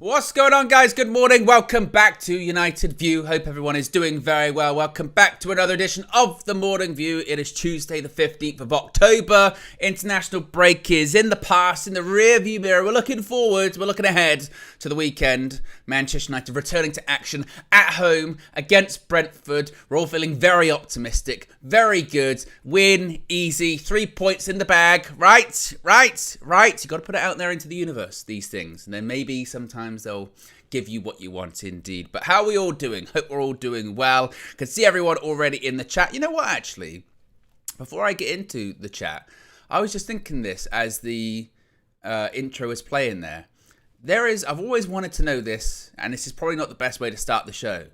What's going on, guys? Good morning. Welcome back to United View. Hope everyone is doing very well. Welcome back to another edition of the Morning View. It is Tuesday, the 15th of October. International break is in the past, in the rear view mirror. We're looking forward. We're looking ahead to the weekend. Manchester United returning to action at home against Brentford. We're all feeling very optimistic, very good. Win, easy, 3 points in the bag. Right. You got to put it out there into the universe, these things. And then maybe sometimes they'll give you what you want indeed. But how are we all doing? Hope we're all doing well. Can see everyone already in the chat. You know what, actually? Before I get into the chat, I was just thinking this as the intro was playing there. I've always wanted to know this, and this is probably not the best way to start the show,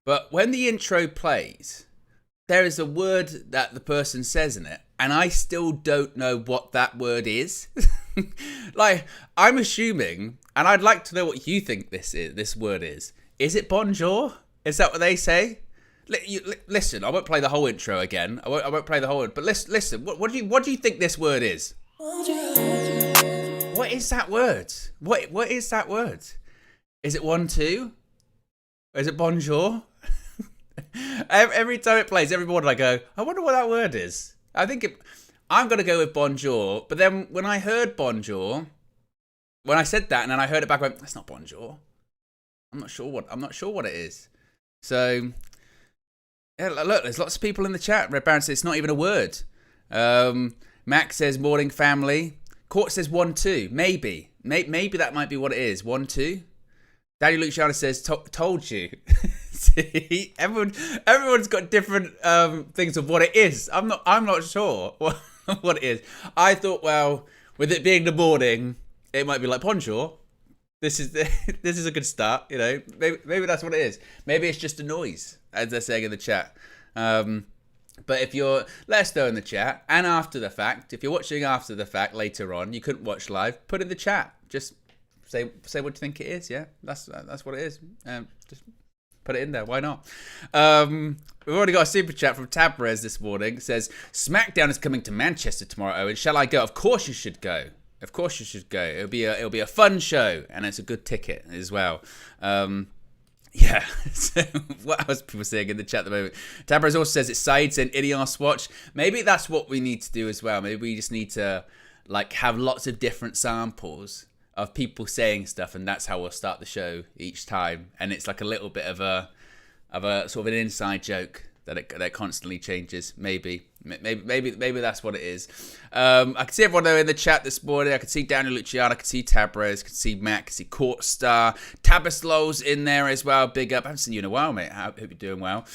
but when the intro plays, there is a word that the person says in it, and I still don't know what that word is. Like, I'm assuming, and I'd like to know what you think this word is. Is it bonjour? Is that what they say? Listen, I won't play the whole intro again. I won't play the whole, but listen. What do you think this word is? What is that word? What is that word? Is it 1-2? Is it bonjour? Every time it plays, every morning I go, I wonder what that word is. I'm going to go with bonjour. But then when I heard bonjour, when I said that and then I heard it back, I went, that's not bonjour. I'm not sure what it is. So, yeah, look, there's lots of people in the chat. Red Baron says it's not even a word. Max says morning family. Court says 1-2. Maybe that might be what it is. 1-2. Daddy Luciano says told you. See, everyone's got different things of what it is. I'm not sure what it is. I thought, well, with it being the morning, it might be like bonjour. This is a good start, you know. Maybe that's what it is. Maybe it's just a noise, as they're saying in the chat. But let us know in the chat, and after the fact, if you're watching after the fact later on, you couldn't watch live, put in the chat. Just say what you think it is. Yeah, that's what it is. Just put it in there. Why not? We've already got a super chat from Tabrez this morning. It says, SmackDown is coming to Manchester tomorrow, Owen. Shall I go? Of course you should go. Of course you should go. It'll be a fun show, and it's a good ticket as well. Yeah. So what else are people saying in the chat at the moment? Tabrez also says it's Said saying Idios watch. Maybe that's what we need to do as well. Maybe we just need to have lots of different samples of people saying stuff, and that's how we'll start the show each time. And it's like a little bit of a sort of an inside joke that constantly changes. Maybe that's what it is. I can see everyone there in the chat this morning. I can see Daniel Luciano, I can see Tabrez, I can see Matt, I can see Court Star, Tabislow's in there as well. Big up. I haven't seen you in a while, mate. I hope you're doing well.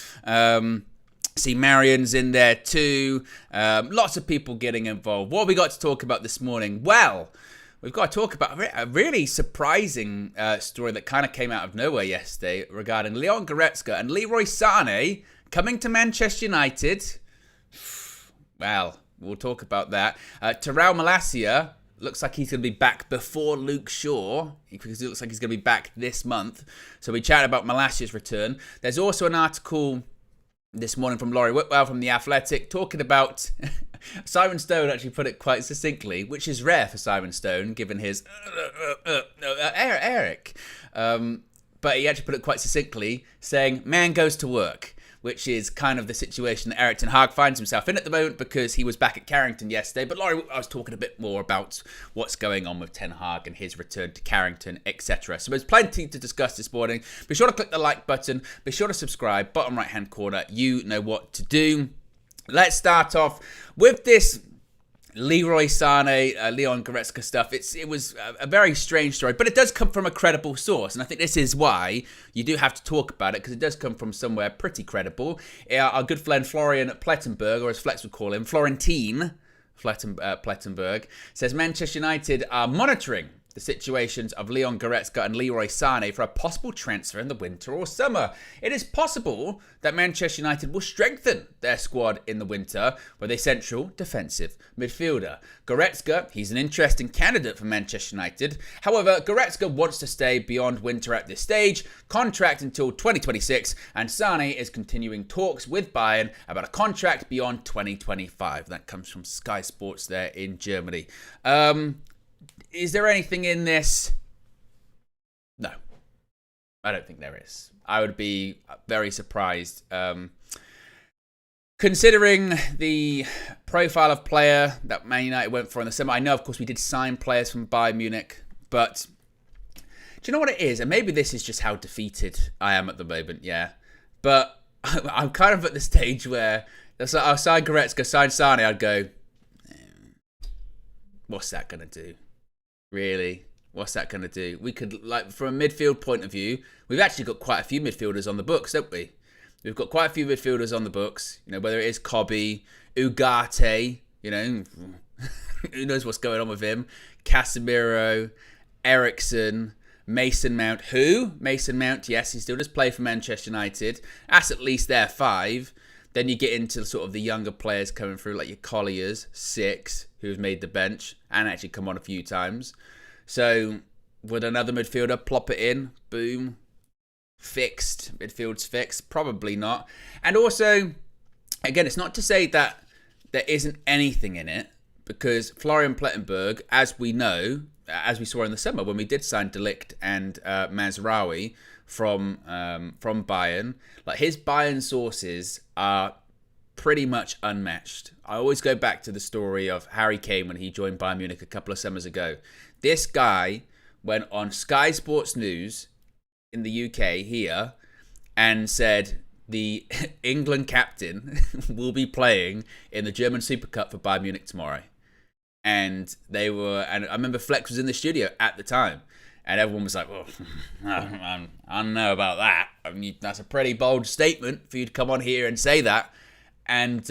See Marion's in there too. Lots of people getting involved. What have we got to talk about this morning? Well, we've got to talk about a really surprising story that kind of came out of nowhere yesterday regarding Leon Goretzka and Leroy Sane coming to Manchester United. Well, we'll talk about that. Terrell Malacia looks like he's going to be back before Luke Shaw, because it looks like he's going to be back this month. So we chatted about Malacia's return. There's also an article this morning from Laurie Whitwell from The Athletic talking about Simon Stone actually put it quite succinctly, which is rare for Simon Stone, given his Eric. But he actually put it quite succinctly, saying, man goes to work, which is kind of the situation that Erik ten Hag finds himself in at the moment, because he was back at Carrington yesterday. But Laurie, I was talking a bit more about what's going on with Ten Hag and his return to Carrington, etc. So there's plenty to discuss this morning. Be sure to click the like button. Be sure to subscribe. Bottom right-hand corner, you know what to do. Let's start off with this Leroy Sane, Leon Goretzka stuff. It was a very strange story, but it does come from a credible source, and I think this is why you do have to talk about it, because it does come from somewhere pretty credible. Our good friend Florian Plettenberg, or as Flex would call him, Florentine Plettenberg, says Manchester United are monitoring the situations of Leon Goretzka and Leroy Sane for a possible transfer in the winter or summer. It is possible that Manchester United will strengthen their squad in the winter with a central defensive midfielder. Goretzka, he's an interesting candidate for Manchester United. However, Goretzka wants to stay beyond winter at this stage, contract until 2026, and Sane is continuing talks with Bayern about a contract beyond 2025. That comes from Sky Sports there in Germany. Is there anything in this? No, I don't think there is. I would be very surprised. Considering the profile of player that Man United went for in the summer, I know, of course, we did sign players from Bayern Munich, but do you know what it is? And maybe this is just how defeated I am at the moment, yeah. But I'm kind of at the stage where I'll sign Goretzka, sign Sane, I'd go, what's that going to do? Really? What's that going to do? We could, like, from a midfield point of view, we've actually got quite a few midfielders on the books, don't we? We've got quite a few midfielders on the books, you know, whether it is Kobe, Ugarte, you know, who knows what's going on with him, Casemiro, Ericsson, Mason Mount. Who? Mason Mount, yes, he still does play for Manchester United. That's at least their 5. Then you get into sort of the younger players coming through, like your Colliers, 6, who've made the bench and actually come on a few times. So would another midfielder plop it in? Boom. Fixed. Midfield's fixed. Probably not. And also, again, it's not to say that there isn't anything in it, because Florian Plettenberg, as we know, as we saw in the summer when we did sign De Ligt and Mazraoui from Bayern, like, his Bayern sources are pretty much unmatched. I always go back to the story of Harry Kane when he joined Bayern Munich a couple of summers ago. This guy went on Sky Sports News in the UK here and said the England captain will be playing in the German Super Cup for Bayern Munich tomorrow. And I remember Flex was in the studio at the time, and everyone was like, well, I don't know about that. I mean, that's a pretty bold statement for you to come on here and say that. And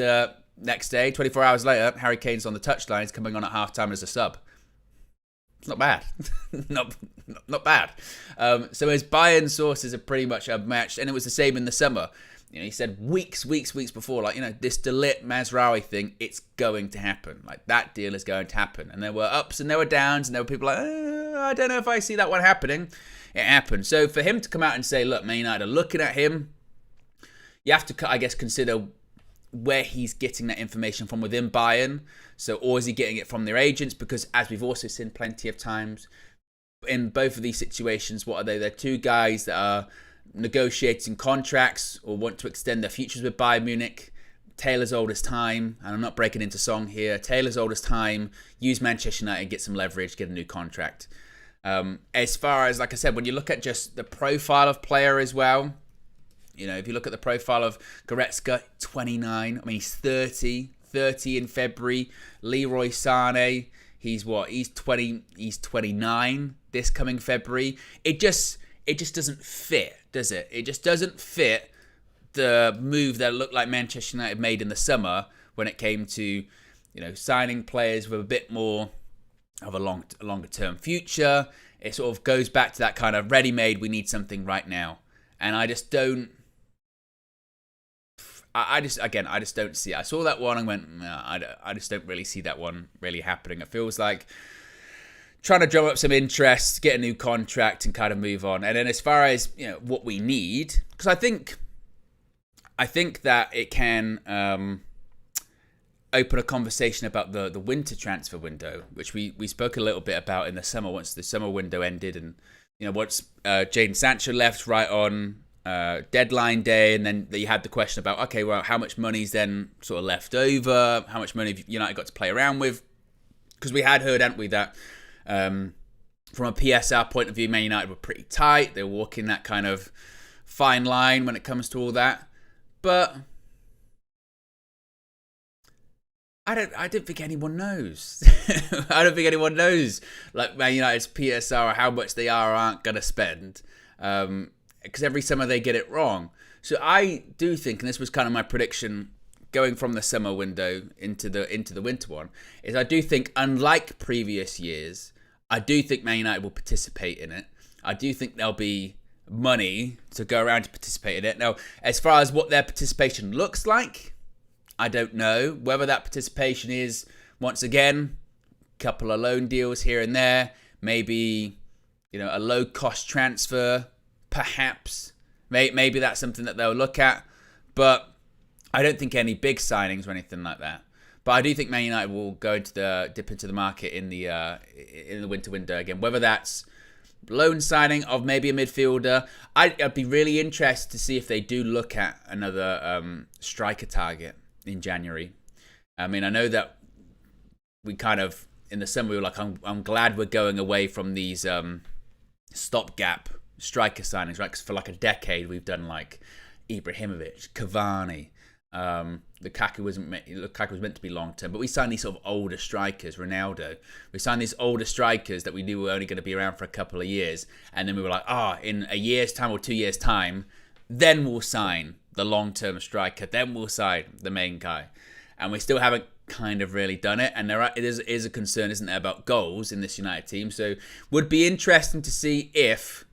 next day, 24 hours later, Harry Kane's on the touchline. He's coming on at halftime as a sub. It's not bad. not bad. So his Bayern sources are pretty much unmatched, and it was the same in the summer. You know, he said weeks before, like, you know, this De Ligt Mazraoui thing, it's going to happen. Like, that deal is going to happen. And there were ups and there were downs, and there were people like, I don't know if I see that one happening. It happened. So for him to come out and say, look, Man United are looking at him, you have to, I guess, consider where he's getting that information from within Bayern. So, or is he getting it from their agents? Because as we've also seen plenty of times, in both of these situations, what are they? They're two guys that are negotiating contracts or want to extend their futures with Bayern Munich. Taylor's old as time, and I'm not breaking into song here. Taylor's old as time, use Manchester United, get some leverage, get a new contract. As far as, like I said, when you look at just the profile of player as well, you know, if you look at the profile of Goretzka, 29. I mean, he's 30 in February. Leroy Sane, he's what? He's 20. He's 29 this coming February. It just doesn't fit, does it? It just doesn't fit the move that looked like Manchester United made in the summer when it came to, you know, signing players with a bit more of a longer term future. It sort of goes back to that kind of ready-made, we need something right now. And I just don't. I just don't see it. I saw that one and went, no, I just don't really see that one really happening. It feels like trying to drum up some interest, get a new contract, and kind of move on. And then as far as, you know, what we need, because I think that it can open a conversation about the winter transfer window, which we spoke a little bit about in the summer once the summer window ended, and, you know, once Jadon Sancho left right on deadline day, and then you had the question about, okay, well, how much money's then sort of left over? How much money have United got to play around with? Because we had heard, hadn't we, that from a PSR point of view, Man United were pretty tight. They were walking that kind of fine line when it comes to all that. But I don't think anyone knows. I don't think anyone knows, like, Man United's PSR or how much they are or aren't going to spend. Because every summer they get it wrong. So I do think, and this was kind of my prediction going from the summer window into the winter one, is I do think, unlike previous years, I do think Man United will participate in it. I do think there'll be money to go around to participate in it. Now, as far as what their participation looks like, I don't know. Whether that participation is, once again, a couple of loan deals here and there, maybe, a low-cost transfer, perhaps. Maybe that's something that they'll look at. But I don't think any big signings or anything like that. But I do think Man United will go dip into the market in the winter window again. Whether that's loan signing of maybe a midfielder, I'd be really interested to see if they do look at another striker target in January. I mean, I know that we kind of in the summer we were like, I'm glad we're going away from these stopgap striker signings, right? Because for like a decade we've done like Ibrahimovic, Cavani. Lukaku was meant to be long term, but we signed these sort of older strikers, Ronaldo. We signed these older strikers that we knew were only going to be around for a couple of years, and then we were like, in a year's time or 2 years' time, then we'll sign the long term striker, then we'll sign the main guy, and we still haven't kind of really done it. And it is a concern, isn't there, about goals in this United team? So would be interesting to see if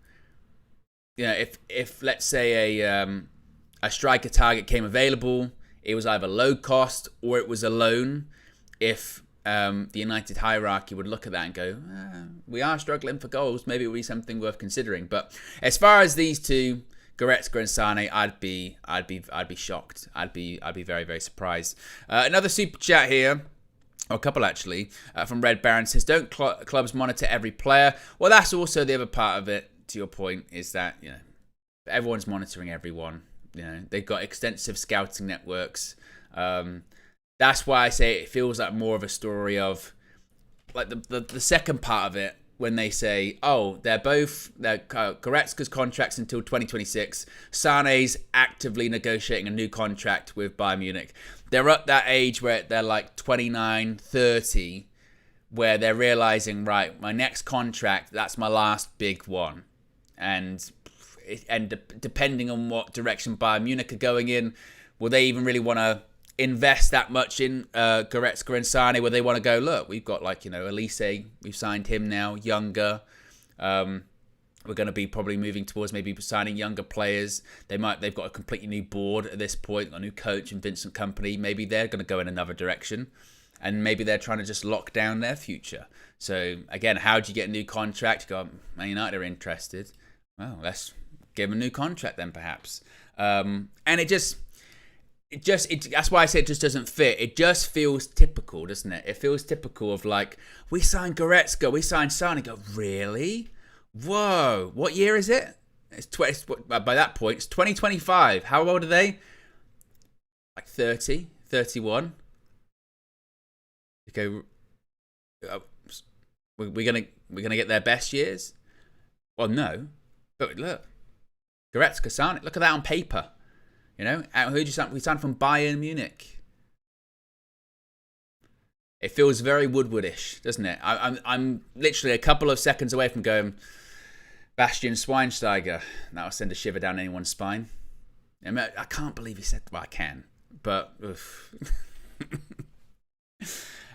let's say a striker target came available, it was either low cost or it was a loan. If the United hierarchy would look at that and go, we are struggling for goals, maybe it would be something worth considering. But as far as these two, Goretzka and Sane, I'd be shocked. I'd be very, very surprised. Another super chat here, or a couple actually, from Red Baron says, don't clubs monitor every player? Well, that's also the other part of it. To your point, is that everyone's monitoring everyone. They've got extensive scouting networks. That's why I say it feels like more of a story of like the second part of it, when they say, they're Goretzka's contract's until 2026. Sane's actively negotiating a new contract with Bayern Munich. They're at that age where they're like 29, 30, where they're realizing, right, my next contract, that's my last big one. And depending on what direction Bayern Munich are going in, will they even really want to invest that much in Goretzka and Sane? Will they want to go, look, we've got Elise, we've signed him now, younger. We're going to be probably moving towards maybe signing younger players. They've got a completely new board at this point, a new coach and Vincent Kompany. Maybe they're going to go in another direction, and maybe they're trying to just lock down their future. So again, how do you get a new contract? You go, Man United are interested. Well, let's give him a new contract then, perhaps. And that's why I say it just doesn't fit. It just feels typical, doesn't it? It feels typical of like, we signed Goretzka, we signed Sane. Go, really? Whoa, what year is it? By that point, it's 2025. How old are they? Like 30, 31. Okay, we're gonna get their best years? Well, no. But look, Goretzka, Sane, look at that on paper. Who did you sign? We signed from Bayern Munich. It feels very Woodwardish, doesn't it? I'm literally a couple of seconds away from going, Bastian Schweinsteiger. That'll send a shiver down anyone's spine. I can't believe he said, well, I can, but oof.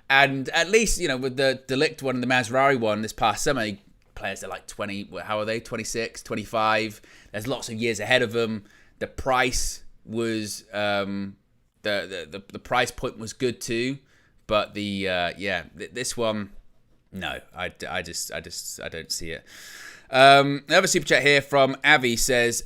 And at least, with the Delict one and the Mazraoui one this past summer, players are like 20, how are they? 26, 25. There's lots of years ahead of them. The price was the price point was good too, but this one, no, I don't see it. Another super chat here from Avi says,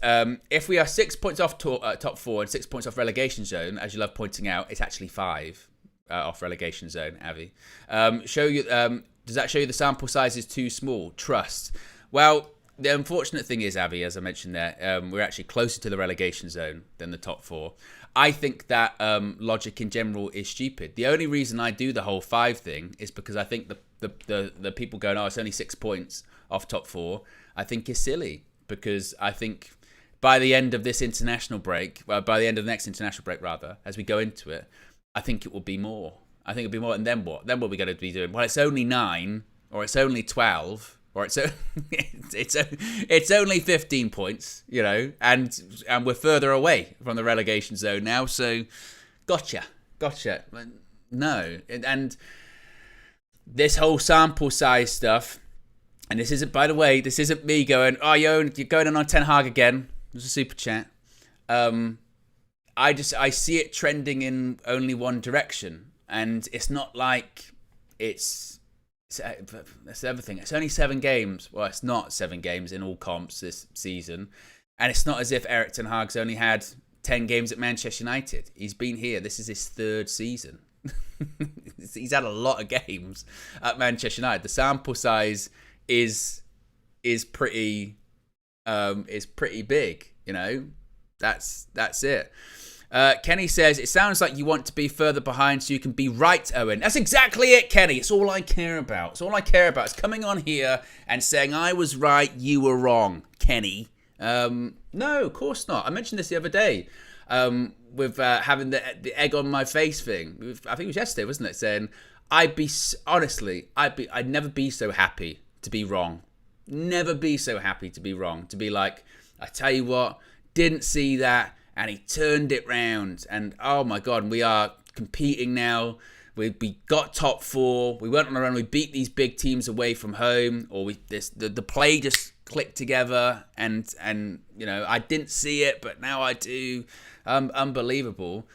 if we are 6 points off top four and 6 points off relegation zone, as you love pointing out, it's actually 5 off relegation zone. Avi, does that show you the sample size is too small? Trust. Well, the unfortunate thing is, Avi, as I mentioned there, we're actually closer to the relegation zone than the top 4. I think that logic in general is stupid. The only reason I do the whole 5 thing is because I think the people going, it's only 6 points off top 4, I think is silly. Because I think by the end of this international break, by the end of the next international break rather, as we go into it, I think it will be more. And then what? Then what are we going to be doing? Well, it's only 9, or it's only 12, or it's only 15 points, and we're further away from the relegation zone now. So, gotcha. No, and this whole sample size stuff, and this isn't, by the way, this isn't me going, oh, you're going on Ten Hag again. There's a super chat. I see it trending in only one direction, and it's not like that's everything. It's only 7 games. Well, it's not 7 games in all comps this season, and it's not as if Erik ten Hag's only had 10 games at Manchester United. He's been here. This is his 3rd season. He's had a lot of games at Manchester United. The sample size is pretty big. You know, that's it. Kenny says, it sounds like you want to be further behind so you can be right, Owen. That's exactly it, Kenny. It's all I care about. It's coming on here and saying I was right, you were wrong, Kenny. No, of course not. I mentioned this the other day with having the egg on my face thing. I think it was yesterday, wasn't it? Saying, I'd never be so happy to be wrong. Never be so happy to be wrong. To be like, I tell you what, didn't see that. And he turned it round. And oh my God, we are competing now. We got top 4. We went on a run. We beat these big teams away from home. Or the play just clicked together. And you know, I didn't see it, but now I do. Unbelievable.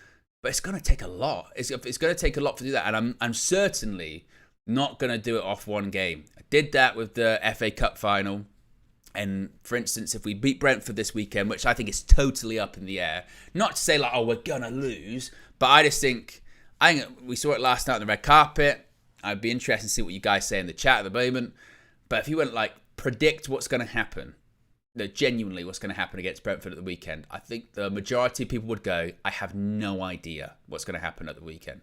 But it's going to take a lot. It's going to take a lot to do that. And I'm certainly not going to do it off one game. I did that with the FA Cup final. And for instance, if we beat Brentford this weekend, which I think is totally up in the air, not to say like, oh, we're going to lose, but I think we saw it last night on the red carpet. I'd be interested to see what you guys say in the chat at the moment. But if you went like, predict what's going to happen, genuinely what's going to happen against Brentford at the weekend, I think the majority of people would go, I have no idea what's going to happen at the weekend.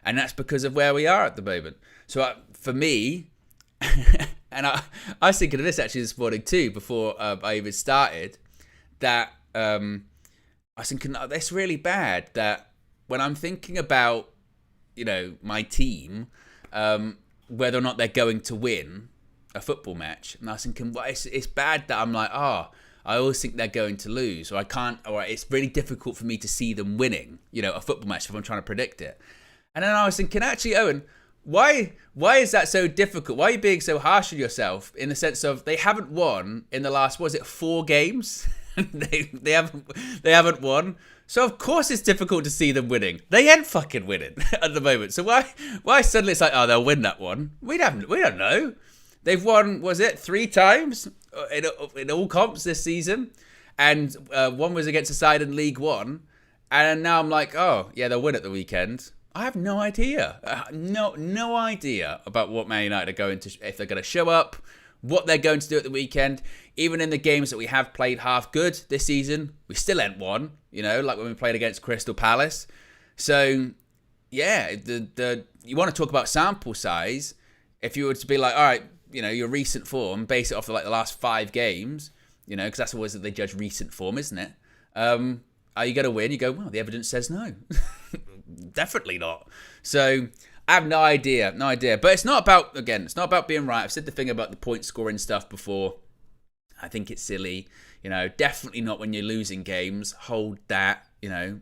And that's because of where we are at the moment. So for me... And I was thinking of this actually this morning too, before I even started, that I was thinking, oh, that's really bad that when I'm thinking about, you know, my team, whether or not they're going to win a football match, and I was thinking, well, it's bad that I'm like, I always think they're going to lose, or it's really difficult for me to see them winning, you know, a football match if I'm trying to predict it. And then I was thinking, actually, Owen, Why is that so difficult? Why are you being so harsh on yourself in the sense of they haven't won in the last, 4 games? they haven't won. So of course it's difficult to see them winning. They ain't fucking winning at the moment. So why suddenly it's like, oh, they'll win that one? We don't know. They've won, 3 times in all comps this season, and one was against a side in League One, and now I'm like, oh yeah, they'll win at the weekend. I have no idea. No idea about what Man United are going to, if they're going to show up, what they're going to do at the weekend. Even in the games that we have played half good this season, we still ain't won, you know, like when we played against Crystal Palace. So, yeah, you want to talk about sample size. If you were to be like, all right, you know, your recent form, base it off of like the last 5 games, you know, because that's always that they judge recent form, isn't it? Are you going to win? You go, well, the evidence says no. Definitely not. So I have no idea. But it's not about being right. I've said the thing about the point scoring stuff before. I think it's silly. You know, definitely not when you're losing games. Hold that. You know,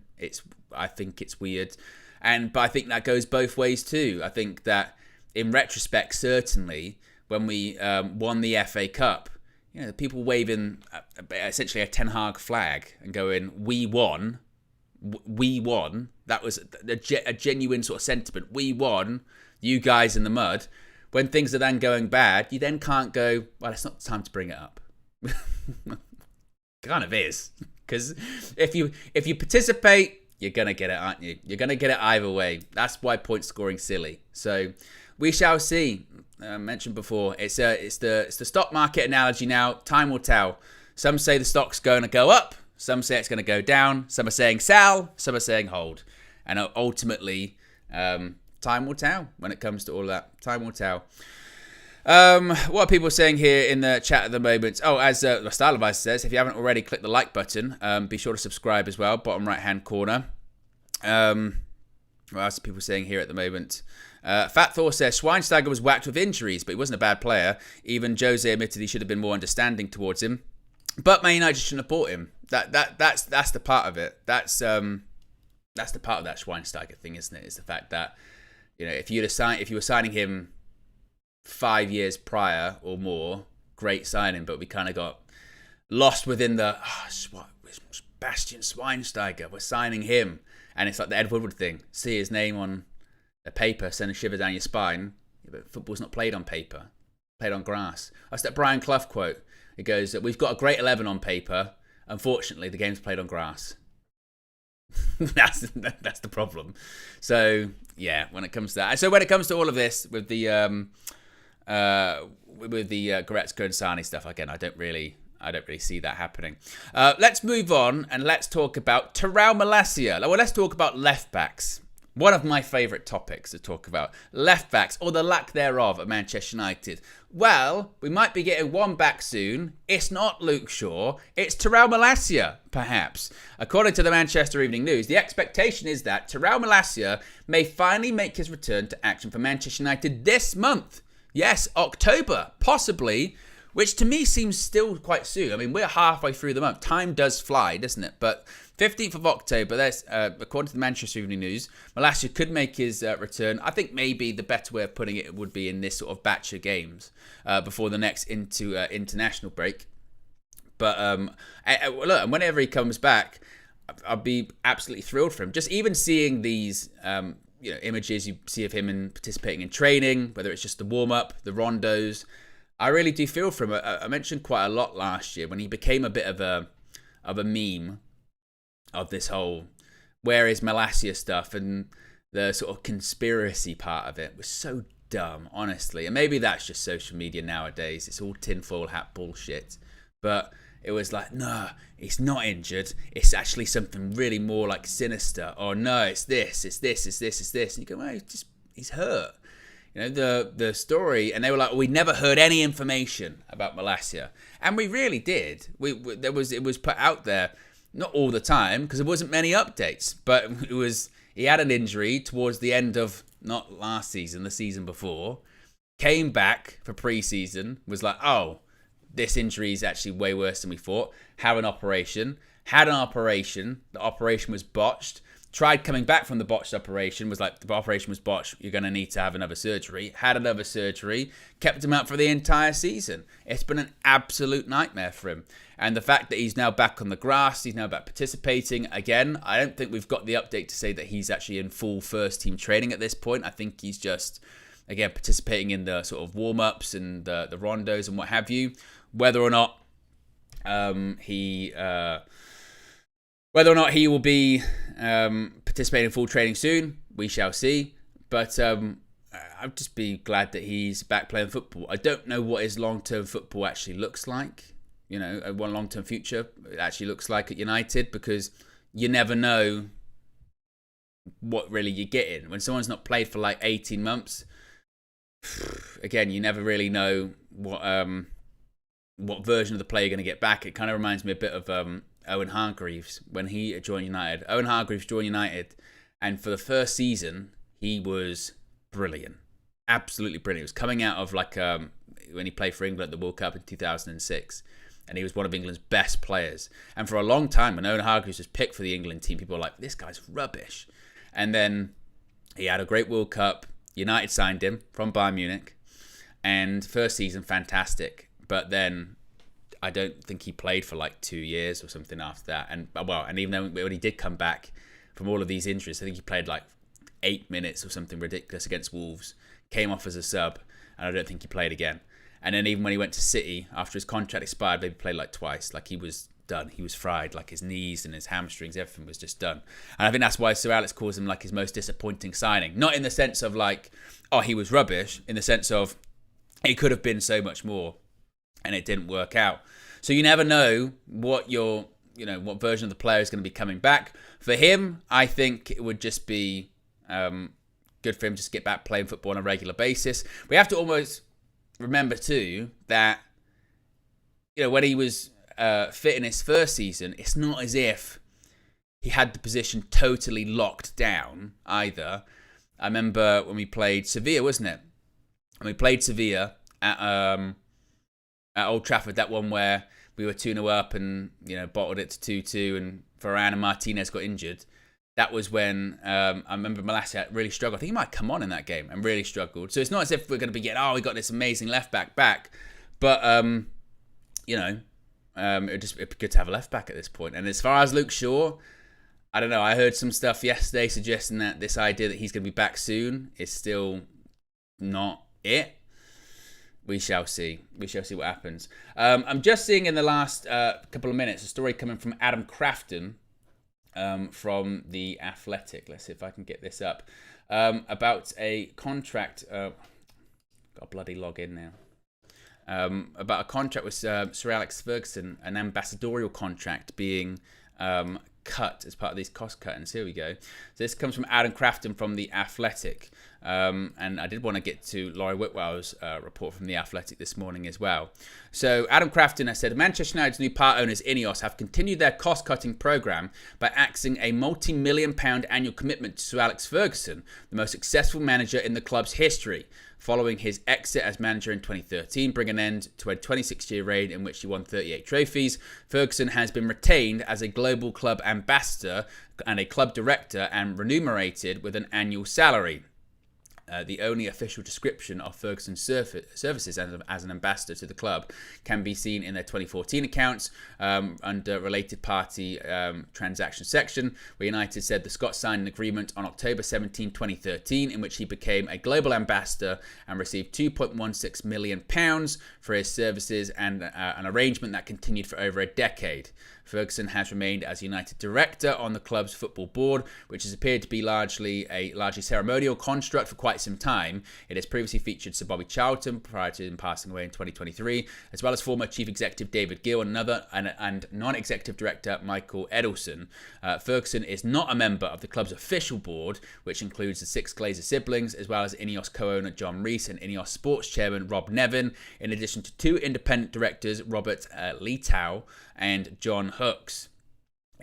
I think it's weird. But I think that goes both ways too. I think that in retrospect, certainly when we won the FA Cup, you know, people waving essentially a Ten Hag flag and going, we won. That was a genuine sort of sentiment. We won, you guys in the mud. When things are then going bad, you then can't go, well, it's not time to bring it up. Kind of is. Because if you participate, you're going to get it, aren't you? You're going to get it either way. That's why point scoring's silly. So we shall see. I mentioned before, it's the stock market analogy now. Time will tell. Some say the stock's going to go up. Some say it's going to go down. Some are saying sell. Some are saying hold. And ultimately, time will tell when it comes to all of that. Time will tell. What are people saying here in the chat at the moment? Oh, as Stylevice says, if you haven't already, click the like button. Be sure to subscribe as well, bottom right-hand corner. What else are people saying here at the moment? Fat Thor says, Schweinsteiger was whacked with injuries, but he wasn't a bad player. Even Jose admitted he should have been more understanding towards him. But Man United shouldn't have bought him. That's the part of it. That's the part of that Schweinsteiger thing, isn't it? It's the fact that, you know, if you were signing him 5 years prior or more, great signing, but we kind of got lost within the Bastian Schweinsteiger. We're signing him, and it's like the Ed Woodward thing. See his name on a paper, send a shiver down your spine. Yeah, but football's not played on paper, played on grass. That's that Brian Clough quote. It goes, "We've got a great 11 on paper. Unfortunately, the game's played on grass." that's the problem. So yeah, when it comes to that, so when it comes to all of this with the Goretzka and Sane stuff, again, I don't really see that happening. Let's move on and let's talk about Malacia. Well, let's talk about left backs. One of my favourite topics to talk about. Left backs, or the lack thereof at Manchester United. Well, we might be getting one back soon. It's not Luke Shaw. It's Malacia, perhaps. According to the Manchester Evening News, the expectation is that Malacia may finally make his return to action for Manchester United this month. Yes, October, possibly. Which to me seems still quite soon. I mean, we're halfway through the month. Time does fly, doesn't it? But 15th of October, that's, according to the Manchester Evening News, Malacia could make his return. I think maybe the better way of putting it would be in this sort of batch of games before the next international break. But look, whenever he comes back, I'll be absolutely thrilled for him. Just even seeing these images you see of him participating in training, whether it's just the warm-up, the rondos, I really do feel for him. I mentioned quite a lot last year when he became a bit of a meme of this whole where is Malacia stuff, and the sort of conspiracy part of it was so dumb, honestly. And maybe that's just social media nowadays. It's all tinfoil hat bullshit. But it was like, no, he's not injured. It's actually something really more like sinister. Or no, it's this. And you go, well, he's hurt. You know, the story, and they were like, we never heard any information about Malacia. And we really did. It was put out there, not all the time, because there wasn't many updates. But he had an injury towards the end of, not last season, the season before. Came back for pre-season, was like, oh, this injury is actually way worse than we thought. Had an operation. The operation was botched. Tried coming back from the botched operation, was like, the operation was botched, you're going to need to have another surgery. Had another surgery, kept him out for the entire season. It's been an absolute nightmare for him. And the fact that he's now back on the grass, he's now back participating, again, I don't think we've got the update to say that he's actually in full first team training at this point. I think he's just, again, participating in the sort of warm-ups and the rondos and what have you. Whether or not he will be participating in full training soon, we shall see. But I'd just be glad that he's back playing football. I don't know what his long-term football actually looks like. You know, what long-term future it actually looks like at United, because you never know what really you're getting. When someone's not played for like 18 months, again, you never really know what version of the player you're going to get back. It kind of reminds me a bit of Owen Hargreaves when he joined United. Owen Hargreaves joined United, and for the first season, he was brilliant. Absolutely brilliant. He was coming out of when he played for England at the World Cup in 2006, and he was one of England's best players. And for a long time, when Owen Hargreaves was picked for the England team, people were like, this guy's rubbish. And then he had a great World Cup. United signed him from Bayern Munich, and first season, fantastic. But then I don't think he played for like 2 years or something after that. And even though when he did come back from all of these injuries, I think he played like 8 minutes or something ridiculous against Wolves, came off as a sub, and I don't think he played again. And then even when he went to City, after his contract expired, they played like twice. Like he was done. He was fried. Like his knees and his hamstrings, everything was just done. And I think that's why Sir Alex calls him like his most disappointing signing. Not in the sense of like, oh, he was rubbish. In the sense of it could have been so much more, and it didn't work out. So you never know what what version of the player is going to be coming back. For him, I think it would just be good for him just to get back playing football on a regular basis. We have to almost remember too that when he was fit in his first season, it's not as if he had the position totally locked down either. I remember when we played Sevilla, wasn't it? When we played Sevilla at Old Trafford, that one where we were 2-0 up and bottled it to 2-2, and Varane and Martinez got injured. That was when I remember Malacia really struggled. I think he might come on in that game and really struggled. So it's not as if we're going to be getting, we got this amazing left back. But it'd be good to have a left back at this point. And as far as Luke Shaw, I don't know. I heard some stuff yesterday suggesting that this idea that he's going to be back soon is still not it. We shall see. We shall see what happens. I'm just seeing in the last couple of minutes a story coming from Adam Crafton from The Athletic. Let's see if I can get this up. About a contract. Got a bloody log in now. About a contract with Sir Alex Ferguson, an ambassadorial contract being cut as part of these cost cuttings. Here we go. So this comes from Adam Crafton from The Athletic. And I did want to get to Laurie Whitwell's report from The Athletic this morning as well. So Adam Crafton has said, Manchester United's new part owners, Ineos, have continued their cost-cutting programme by axing a multi-million-pound annual commitment to Sir Alex Ferguson, the most successful manager in the club's history, following his exit as manager in 2013, bringing an end to a 26-year reign in which he won 38 trophies. Ferguson has been retained as a global club ambassador and a club director and remunerated with an annual salary. The only official description of Ferguson's services as an ambassador to the club can be seen in their 2014 accounts under related party transaction section, where United said the Scot signed an agreement on October 17, 2013, in which he became a global ambassador and received £2.16 million for his services, and an arrangement that continued for over a decade. Ferguson has remained as United director on the club's football board, which has appeared to be largely ceremonial construct for quite some time. It has previously featured Sir Bobby Charlton prior to him passing away in 2023, as well as former chief executive David Gill and non-executive director Michael Edelson. Ferguson is not a member of the club's official board, which includes the six Glazer siblings, as well as Ineos co-owner John Rees and Ineos sports chairman Rob Nevin, in addition to two independent directors, Robert Leitao and John Hooks.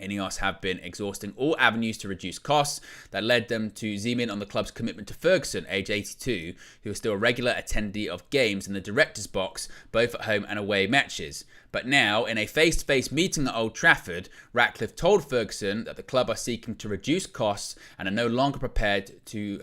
Ineos have been exhausting all avenues to reduce costs that led them to zoom in on the club's commitment to Ferguson, age 82, who is still a regular attendee of games in the director's box, both at home and away matches. But now, in a face-to-face meeting at Old Trafford, Ratcliffe told Ferguson that the club are seeking to reduce costs and are no longer prepared to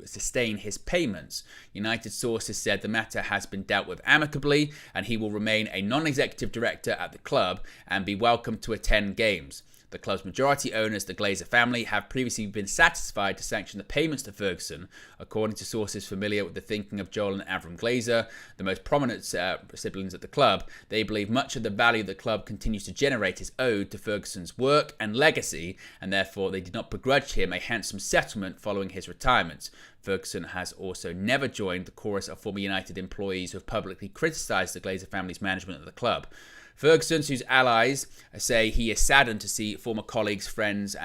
sustain his payments. United sources said the matter has been dealt with amicably and he will remain a non-executive director at the club and be welcome to attend games. The club's majority owners, the Glazer family, have previously been satisfied to sanction the payments to Ferguson, according to sources familiar with the thinking of Joel and Avram Glazer, the most prominent siblings at the club. They believe much of the value the club continues to generate is owed to Ferguson's work and legacy, and therefore they did not begrudge him a handsome settlement following his retirement. Ferguson has also never joined the chorus of former United employees who have publicly criticised the Glazer family's management of the club. Ferguson, whose allies say he is saddened to see former colleagues, friends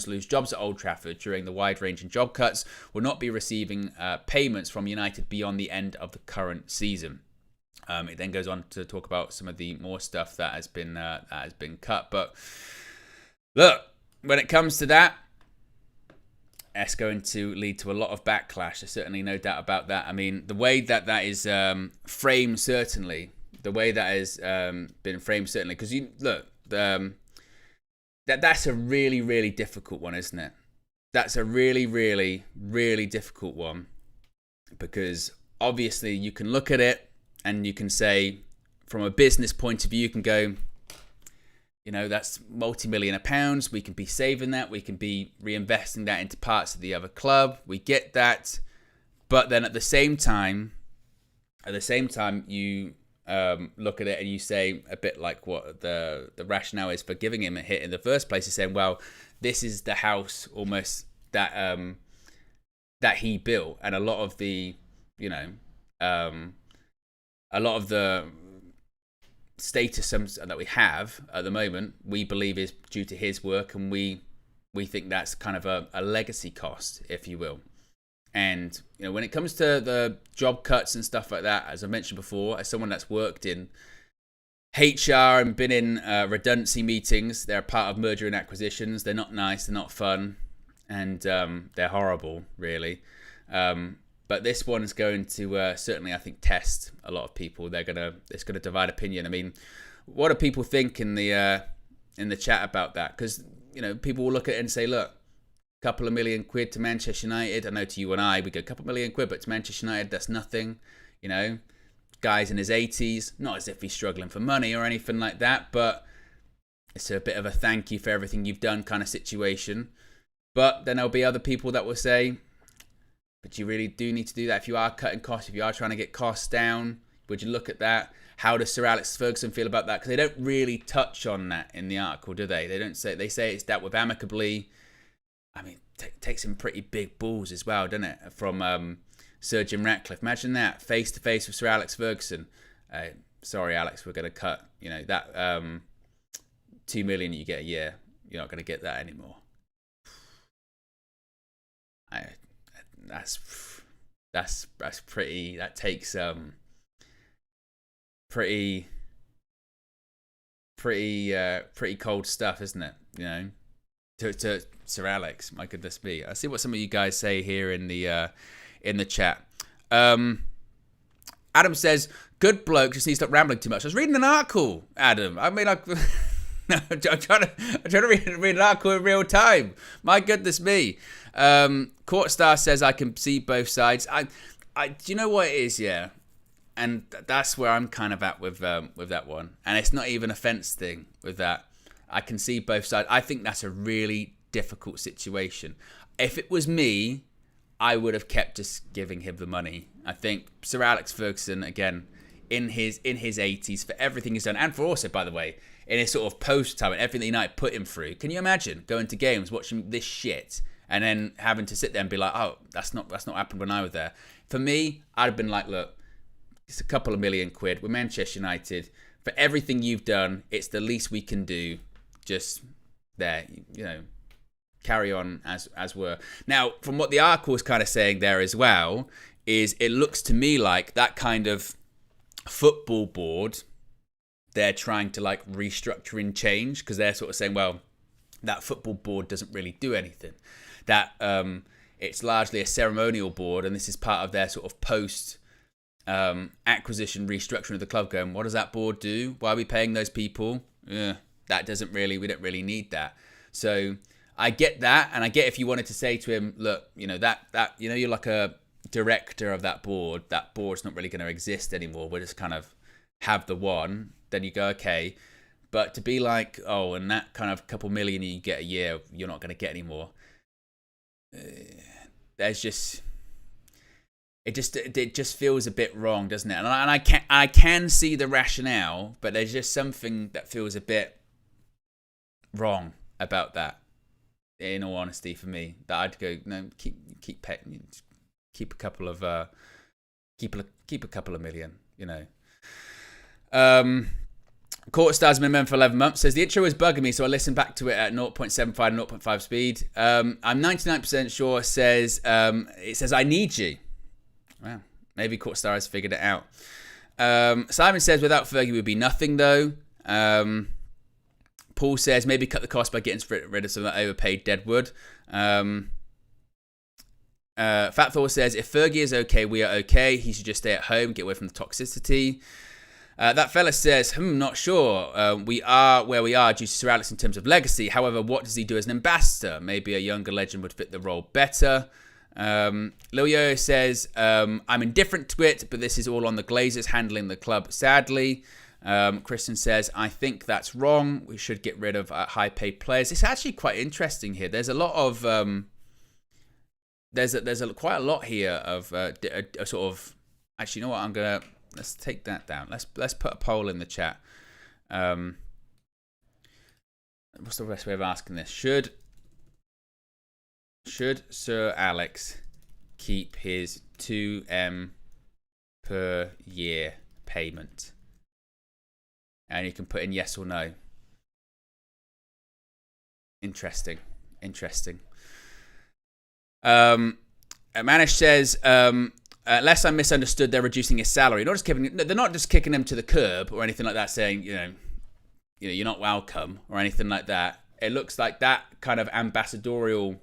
lose jobs at Old Trafford during the wide-ranging job cuts, will not be receiving payments from United beyond the end of the current season. It then goes on to talk about some of the more stuff that has been cut. But look, when it comes to that, it's going to lead to a lot of backlash. There's certainly no doubt about that. I mean, the way that is framed, certainly. The way that has been framed, certainly, because you look, that's a really, really difficult one, isn't it? That's a really, really, really difficult one, because obviously you can look at it and you can say, from a business point of view, you can go, that's multi-million of pounds. We can be saving that. We can be reinvesting that into parts of the other club. We get that, but then at the same time, you look at it and you say, a bit like what the rationale is for giving him a hit in the first place, is saying, well, this is the house almost that he built, and a lot of the status that we have at the moment, we believe is due to his work, and we think that's kind of a legacy cost, if you will. And when it comes to the job cuts and stuff like that, as I mentioned before, as someone that's worked in HR and been in redundancy meetings, they're part of merger and acquisitions. They're not nice, they're not fun, and they're horrible, really. But this one is going to certainly, I think, test a lot of people. It's gonna divide opinion. I mean, what do people think in the chat about that? Because people will look at it and say, look, couple of £1 million to Manchester United. I know to you and I, we go a couple of £1 million, but to Manchester United, that's nothing. guy's in his 80s, not as if he's struggling for money or anything like that, but it's a bit of a thank you for everything you've done kind of situation. But then there'll be other people that will say, but you really do need to do that. If you are cutting costs, if you are trying to get costs down, would you look at that? How does Sir Alex Ferguson feel about that? Because they don't really touch on that in the article, do they? They say it's dealt with amicably. I mean, takes some pretty big balls as well, doesn't it? From Sir Jim Ratcliffe. Imagine that, face to face with Sir Alex Ferguson. Sorry, Alex, we're going to cut, that $2 million you get a year. You're not going to get that anymore. That's pretty. That takes pretty cold stuff, isn't it? To Sir Alex. My goodness me. I see what some of you guys say here in the chat. Adam says, "Good bloke, just needs to stop rambling too much." I was reading an article, Adam. I mean, I'm trying to read an article in real time. My goodness me. Courtstar says, "I can see both sides." Do you know what it is? Yeah, and that's where I'm kind of at with that one. And it's not even a fence thing with that. I can see both sides. I think that's a really difficult situation. If it was me, I would have kept just giving him the money. I think Sir Alex Ferguson, again, in his 80s, for everything he's done, and for also, by the way, in his sort of post-time and everything that United put him through. Can you imagine going to games, watching this shit, and then having to sit there and be like, "Oh, that's not happened when I was there." For me, I'd have been like, "Look, it's a couple of £1 million. We're Manchester United. For everything you've done, it's the least we can do. Just there, carry on as were." Now, from what the article is kind of saying there as well, is it looks to me like that kind of football board, they're trying to like restructure and change, because they're sort of saying, well, that football board doesn't really do anything. That it's largely a ceremonial board, and this is part of their sort of post acquisition restructuring of the club. Going, what does that board do? Why are we paying those people? We don't really need that. So I get that, and I get if you wanted to say to him, look, that you're like a director of that board's not really going to exist anymore. We'll just kind of have the one. Then you go, okay. But to be like, oh, and that kind of couple million you get a year, you're not going to get anymore. It just feels a bit wrong, doesn't it? And I can see the rationale, but there's just something that feels a bit wrong about that. In all honesty, for me, that I'd go, no, keep a couple of million, Courtstar's been a member for 11 months. Says the intro was bugging me, so I listened back to it at 0.75 and 0.5 speed. I'm 99% sure. Says it says I need you. Wow, maybe Courtstar has figured it out. Simon says without Fergie would be nothing though. Paul says maybe cut the cost by getting rid of some of that overpaid deadwood. Fat Thor says if Fergie is okay, we are okay. He should just stay at home, get away from the toxicity. That fella says, not sure. We are where we are due to Sir Alex in terms of legacy. However, what does he do as an ambassador? Maybe a younger legend would fit the role better. Lil Yo says, I'm indifferent to it, but this is all on the Glazers handling the club, sadly. Kristen says, I think that's wrong. We should get rid of high-paid players. It's actually quite interesting here. There's a lot of... There's quite a lot here of a sort of... Actually, you know what? I'm going to... Let's take that down. Let's put a poll in the chat. What's the best way of asking this? Should Sir Alex keep his 2M per year payment? And you can put in yes or no. Interesting. Manish says, unless I misunderstood, they're reducing his salary. They're not just kicking him to the curb or anything like that, saying, you're not welcome or anything like that. It looks like that kind of ambassadorial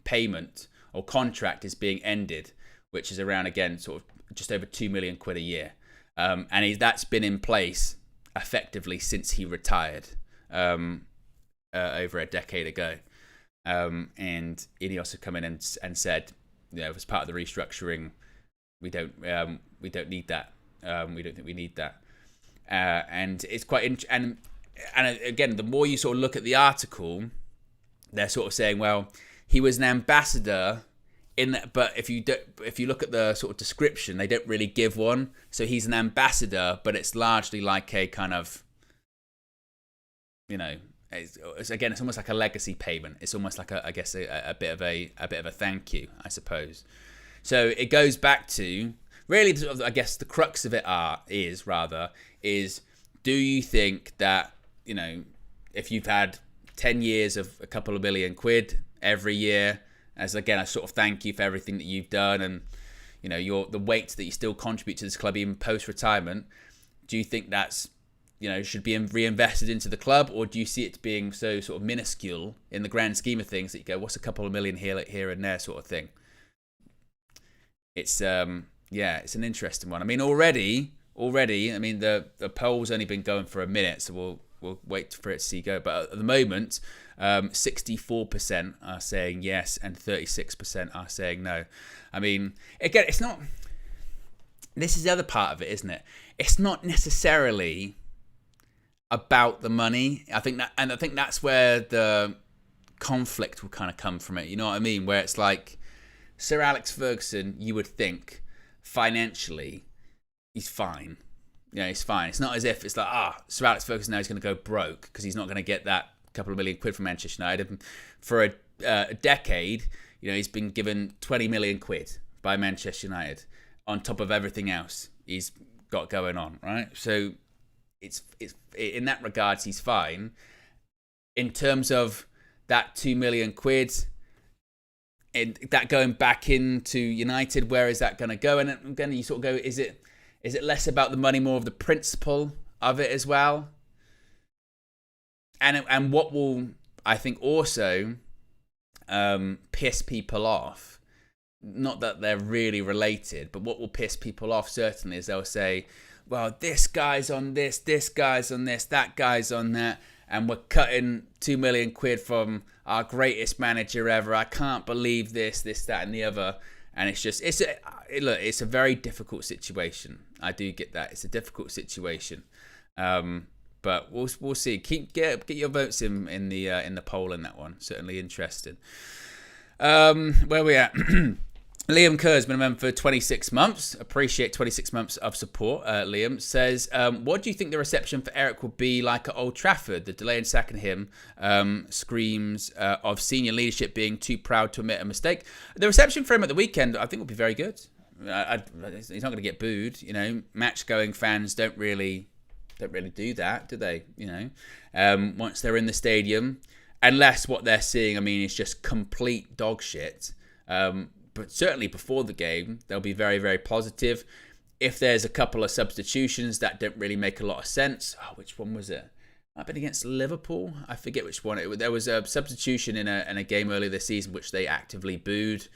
payment or contract is being ended, which is around, again, sort of just over £2 million a year. And that's been in place effectively since he retired over a decade ago. And Ineos have come in and said, as part of the restructuring, we don't need that We don't think we need that. And it's quite and again, the more you sort of look at the article, they're sort of saying, well, he was an ambassador in that, but if you look at the sort of description, they don't really give one. So he's an ambassador, but it's largely like a kind of, it's almost like a legacy payment. It's almost like a bit of a thank you, I suppose. So it goes back to really, I guess the crux of it is do you think that, if you've had 10 years of a couple of million quid every year as, again, a sort of thank you for everything that you've done, and the weight that you still contribute to this club even post-retirement, do you think that's should be reinvested into the club, or do you see it being so sort of minuscule in the grand scheme of things that you go, what's a couple of million here and there sort of thing? It's it's an interesting one. I mean, already, the poll's only been going for a minute, so we'll wait for it to see go. But at the moment, 64% are saying yes and 36% are saying no. I mean, again, it's not. This is the other part of it, isn't it? It's not necessarily about the money. I think that's where the conflict will kind of come from it. You know what I mean? Where it's like Sir Alex Ferguson, you would think financially he's fine. He's fine. It's not as if it's like, Sir Alex Ferguson now he's going to go broke because he's not going to get that couple of million quid from Manchester United. For a decade, he's been given 20 million quid by Manchester United on top of everything else he's got going on, right? So it's in that regards he's fine. In terms of that 2 million quid, that going back into United, where is that going to go? And again, you sort of go, is it less about the money, more of the principle of it as well? And what will, I think, also piss people off, not that they're really related, but what will piss people off certainly is they'll say, well, this guy's on this guy's on this, that guy's on that, and we're cutting 2 million quid from our greatest manager ever. I can't believe this, that, and the other. And it's just, it's a very difficult situation. I do get that. It's a difficult situation. But we'll see. Get your votes in the poll in that one. Certainly interested. Where are we at? Liam Kerr's been a member for 26 months. Appreciate 26 months of support. Liam says, what do you think the reception for Eric will be like at Old Trafford? The delay in sacking him screams of senior leadership being too proud to admit a mistake. The reception for him at the weekend, I think, will be very good. He's not going to get booed. Match-going fans don't really do that, do they? Once they're in the stadium, unless what they're seeing, is just complete dog shit. But certainly before the game, they'll be very, very positive. If there's a couple of substitutions that don't really make a lot of sense, which one was it? Might have been against Liverpool. I forget which one. There was a substitution in a game earlier this season which they actively booed,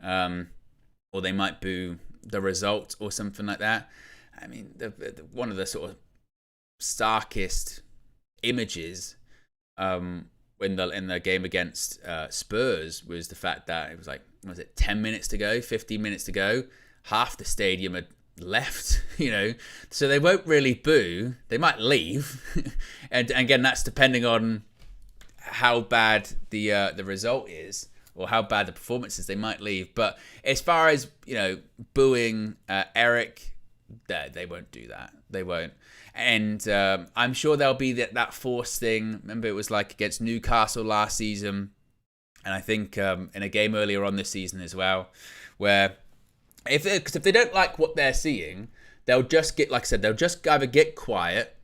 or they might boo the result or something like that. One of the sort of starkest images in the game against Spurs was the fact that it was like, 10 minutes to go, 15 minutes to go, half the stadium had left, so they won't really boo. They might leave. And again, that's depending on how bad the result is or how bad the performance is. They might leave. But as far as, booing Eric, they won't do that. They won't. And I'm sure there'll be that force thing. Remember, it was like against Newcastle last season. And I think in a game earlier on this season as well, where if they don't like what they're seeing, they'll just get, like I said, they'll just either get quiet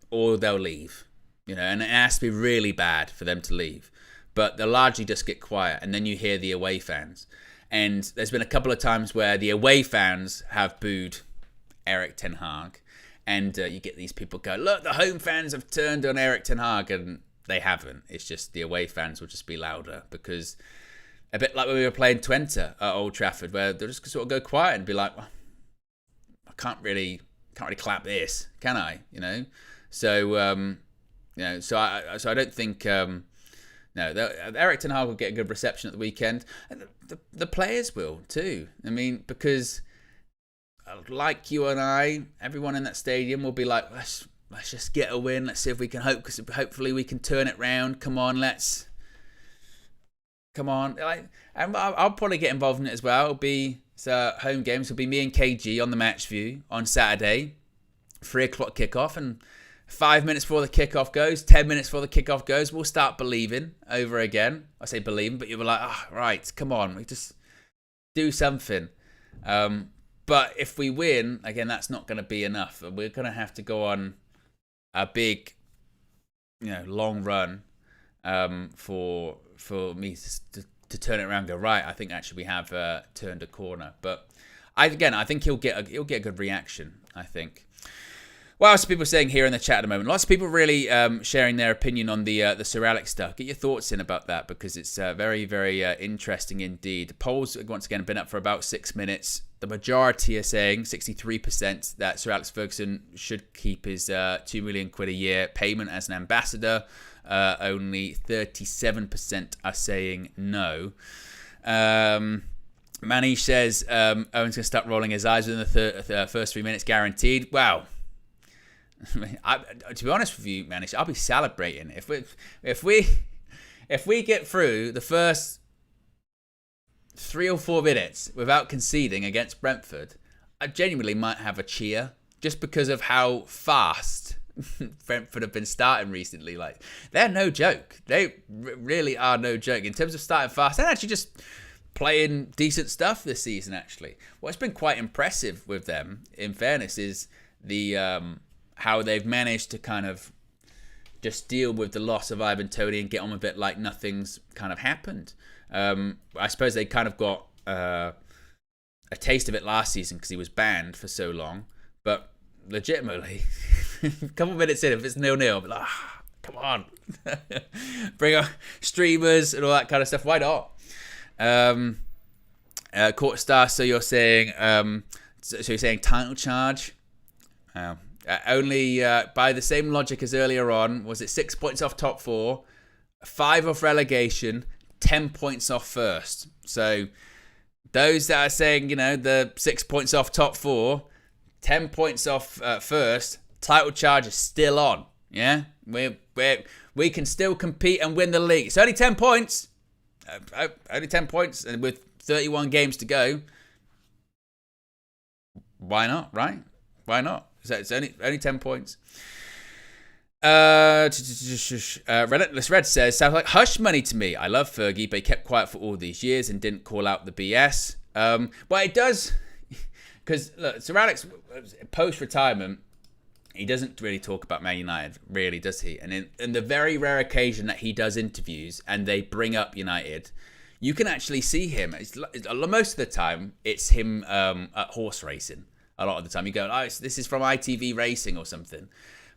or they'll leave. And it has to be really bad for them to leave. But they'll largely just get quiet, and then you hear the away fans. And there's been a couple of times where the away fans have booed Erik ten Hag, and you get these people go, look, the home fans have turned on Erik ten Hag, and they haven't. It's just the away fans will just be louder, because a bit like when we were playing Twente at Old Trafford, where they'll just sort of go quiet and be like, well, I can't really clap this, can I? So so I don't think Erik ten Hag will get a good reception at the weekend. The players will too. Because like you and I, everyone in that stadium will be like, let's just get a win. Let's see if we can hopefully we can turn it round. Come on. Like, and I'll probably get involved in it as well. It'll be home games. It'll be me and KG on the match view on Saturday, 3:00 kickoff, and 5 minutes before the kickoff goes, 10 minutes before the kickoff goes, we'll start believing over again. I say believing, but you'll be like, right, come on, we just do something. But if we win, again, that's not going to be enough. We're going to have to go on a big, long run for me to turn it around and go, right, I think actually we have turned a corner. But I think he'll get a good reaction, I think. What else are people saying here in the chat at the moment? Lots of people really sharing their opinion on the Sir Alex stuff. Get your thoughts in about that, because it's very, very interesting indeed. The polls, once again, have been up for about 6 minutes. The majority are saying, 63%, that Sir Alex Ferguson should keep his £2 million a year payment as an ambassador. Only 37% are saying no. Manish says Owen's going to start rolling his eyes within the first 3 minutes, guaranteed. Wow. To be honest with you, Manish, I'll be celebrating if we get through the first 3 or 4 minutes without conceding against Brentford. I genuinely might have a cheer, just because of how fast Brentford have been starting recently. Like, they're no joke. They really are no joke in terms of starting fast and actually just playing decent stuff this season. Actually, what's been quite impressive with them, in fairness, is the how they've managed to kind of just deal with the loss of Ivan Toney and get on with it like nothing's kind of happened. I suppose they kind of got a taste of it last season because he was banned for so long. But legitimately, a couple of minutes in, if it's 0-0, I'll be like, come on. Bring on streamers and all that kind of stuff. Why not? Court Star, so you're saying title charge? Only by the same logic as earlier on, was it 6 points off top 4, 5 off relegation, 10 points off first. So those that are saying, the 6 points off top 4, 10 points off first, title charge is still on. Yeah, we can still compete and win the league. It's only 10 points. Only 10 points, and with 31 games to go, why not? Right? Why not? So it's only 10 points. Relentless Red says, sounds like hush money to me. I love Fergie, but he kept quiet for all these years and didn't call out the BS. Well, it does, because look, Sir Alex, post-retirement, he doesn't really talk about Man United, really, does he? And in the very rare occasion that he does interviews and they bring up United, you can actually see him. Most of the time, it's him at horse racing. A lot of the time, you go, this is from ITV Racing or something.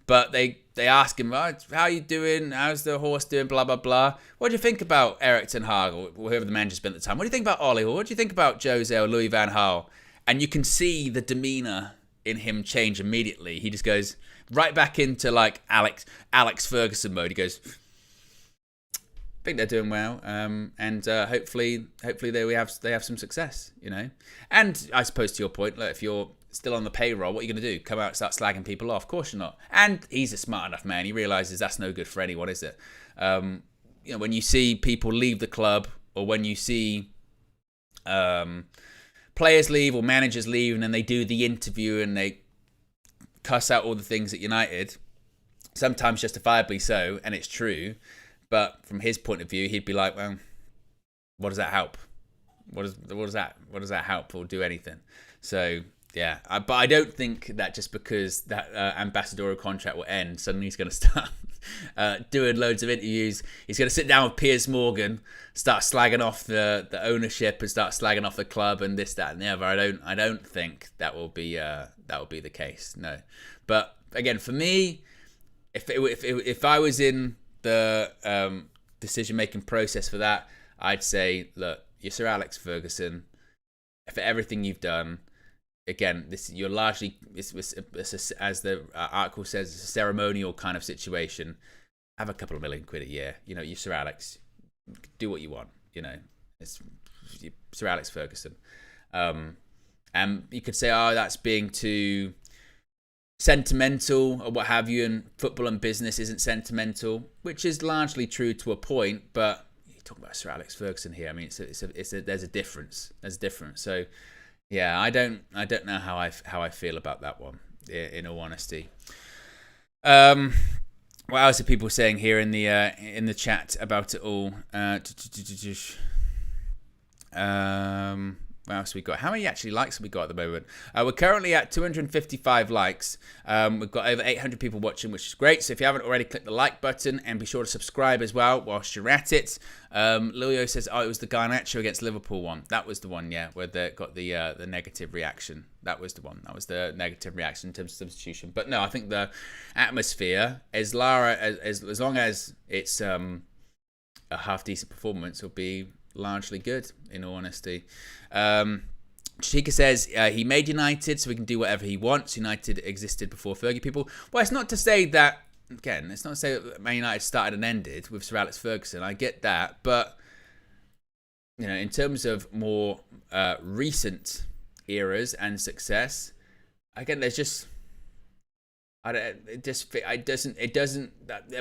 But they ask him, how are you doing? How's the horse doing? Blah, blah, blah. What do you think about Erik ten Hag, or whoever the manager's been at the time? What do you think about Ollie? Or what do you think about Jose or Louis van Gaal? And you can see the demeanour in him change immediately. He just goes right back into like Alex Ferguson mode. He goes, I think they're doing well, and hopefully they have some success, And I suppose to your point, look, if you're still on the payroll, what are you going to do? Come out and start slagging people off? Of course you're not. And he's a smart enough man. He realises that's no good for anyone, is it? When you see people leave the club, or when you see players leave or managers leave, and then they do the interview and they cuss out all the things at United, sometimes justifiably so, and it's true. But from his point of view, he'd be like, well, what does that help? What does that help or do anything? So yeah, but I don't think that just because that ambassadorial contract will end, suddenly he's going to start doing loads of interviews. He's going to sit down with Piers Morgan, start slagging off the ownership and start slagging off the club and this, that, and the other. I don't think that will be the case. No, but again, for me, if I was in the decision-making process for that, I'd say, look, you're Sir Alex Ferguson. For everything you've done, again, you're largely, as the article says, it's a ceremonial kind of situation. Have a couple of £1 million a year. You're Sir Alex. Do what you want. It's Sir Alex Ferguson. And You could say, oh, that's being too sentimental or what have you, and football and business isn't sentimental, which is largely true to a point. But you're talking about Sir Alex Ferguson here. I mean, there's a difference. There's a difference. So yeah, I don't know how I feel about that one, in all honesty. What else are people saying here in the chat about it all? What else we got? How many actually likes have we got at the moment? We're currently at 255 likes. We've got over 800 people watching, which is great. So if you haven't already, click the like button and be sure to subscribe as well whilst you're at it. Lilio says, oh, it was the Garnacho against Liverpool one. That was the one, yeah, where they got the negative reaction. That was the one. That was the negative reaction in terms of substitution. But no, I think the atmosphere, as long as it's a half decent performance, will be largely good, in all honesty. Chica says he made United so he can do whatever he wants. United existed before Fergie people. Well, it's not to say that, again, it's not to say that Man United started and ended with Sir Alex Ferguson. I get that, but you know, in terms of more recent eras and success, again, there's just that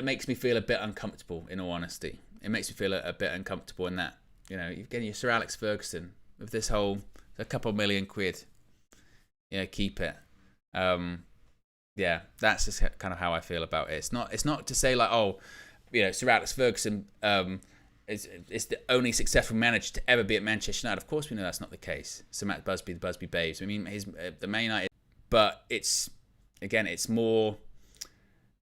makes me feel a bit uncomfortable, in all honesty. It makes me feel a bit uncomfortable in that, you know, you're getting your Sir Alex Ferguson with this whole a couple £1 million. Yeah, keep it. Yeah, that's just kind of how I feel about it. It's not to say like, oh, you know, Sir Alex Ferguson is the only successful manager to ever be at Manchester United. Of course, we know that's not the case. Sir Matt Busby, the Busby Babes. I mean, the Man United, but it's more,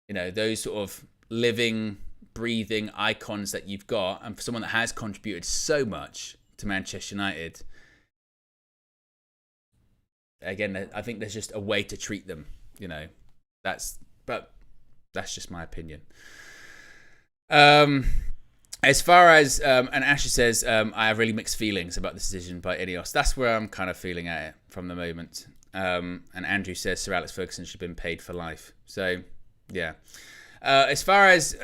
you know, those sort of living, breathing icons that you've got, and for someone that has contributed so much to Manchester United, again, I think there's just a way to treat them, you know. That's just my opinion. As far as and Asher says, I have really mixed feelings about the decision by Ineos. That's where I'm kind of feeling at it from the moment. And Andrew says Sir Alex Ferguson should have been paid for life. So yeah. As far as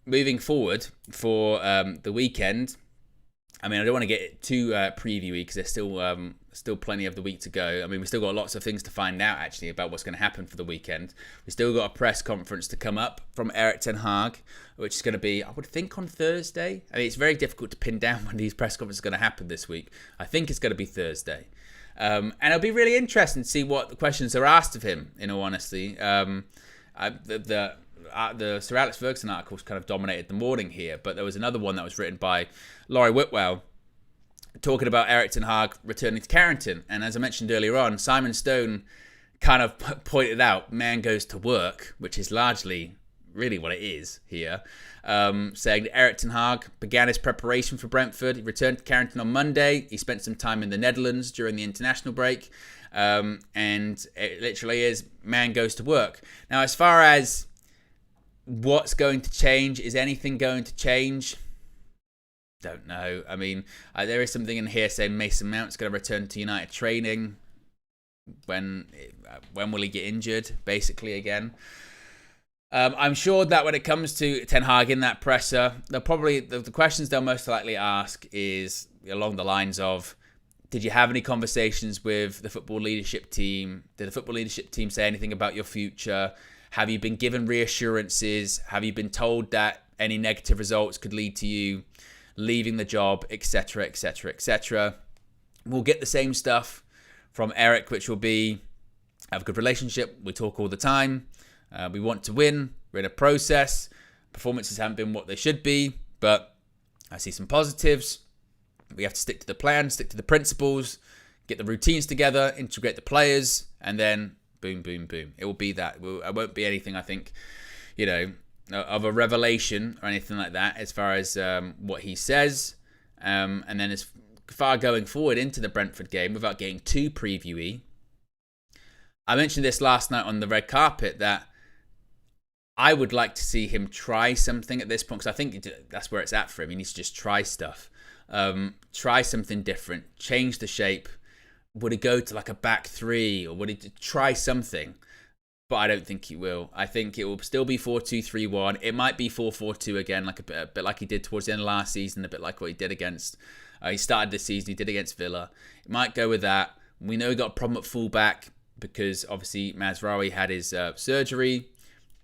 moving forward for the weekend, I mean, I don't want to get too previewy because there's still plenty of the week to go. I mean, we've still got lots of things to find out, actually, about what's going to happen for the weekend. We've still got a press conference to come up from Erik ten Hag, which is going to be, I would think, on Thursday. I mean, it's very difficult to pin down when these press conferences are going to happen this week. I think it's going to be Thursday. And it'll be really interesting to see what the questions are asked of him, in all honesty. The Sir Alex Ferguson articles kind of dominated the morning here, but there was another one that was written by Laurie Whitwell talking about Erik ten Hag returning to Carrington. And as I mentioned earlier on, Simon Stone kind of pointed out man goes to work, which is largely really what it is here, saying that Erik ten Hag began his preparation for Brentford. He returned to Carrington on Monday. He spent some time in the Netherlands during the international break. And it literally is man goes to work. Now, as far as what's going to change, is anything going to change? Don't know. I mean, there is something in here saying Mason Mount's going to return to United training. When will he get injured, basically, again? I'm sure that when it comes to Ten Hag in that presser, they'll probably the questions they'll most likely ask is along the lines of, did you have any conversations with the football leadership team? Did the football leadership team say anything about your future? Have you been given reassurances? Have you been told that any negative results could lead to you leaving the job, etc., etc., etc.? We'll get the same stuff from Erik, which will be, have a good relationship. We talk all the time. We want to win. We're in a process. Performances haven't been what they should be, but I see some positives. We have to stick to the plan, stick to the principles, get the routines together, integrate the players, and then boom, boom, boom. It will be that. It won't be anything, I think, you know, of a revelation or anything like that as far as what he says. And then as far going forward into the Brentford game, without getting too previewy, I mentioned this last night on the red carpet that I would like to see him try something at this point, because I think that's where it's at for him. He needs to just try stuff. Try something different. Change the shape. Would he go to like a back three, or would he try something? But I don't think he will. I think it will still be 4-2-3-1. It might be 4-4-2 again, like a bit like he did towards the end of last season, a bit like what he did against. He started this season, he did against Villa. It might go with that. We know we got a problem at fullback because obviously Mazraoui had his surgery.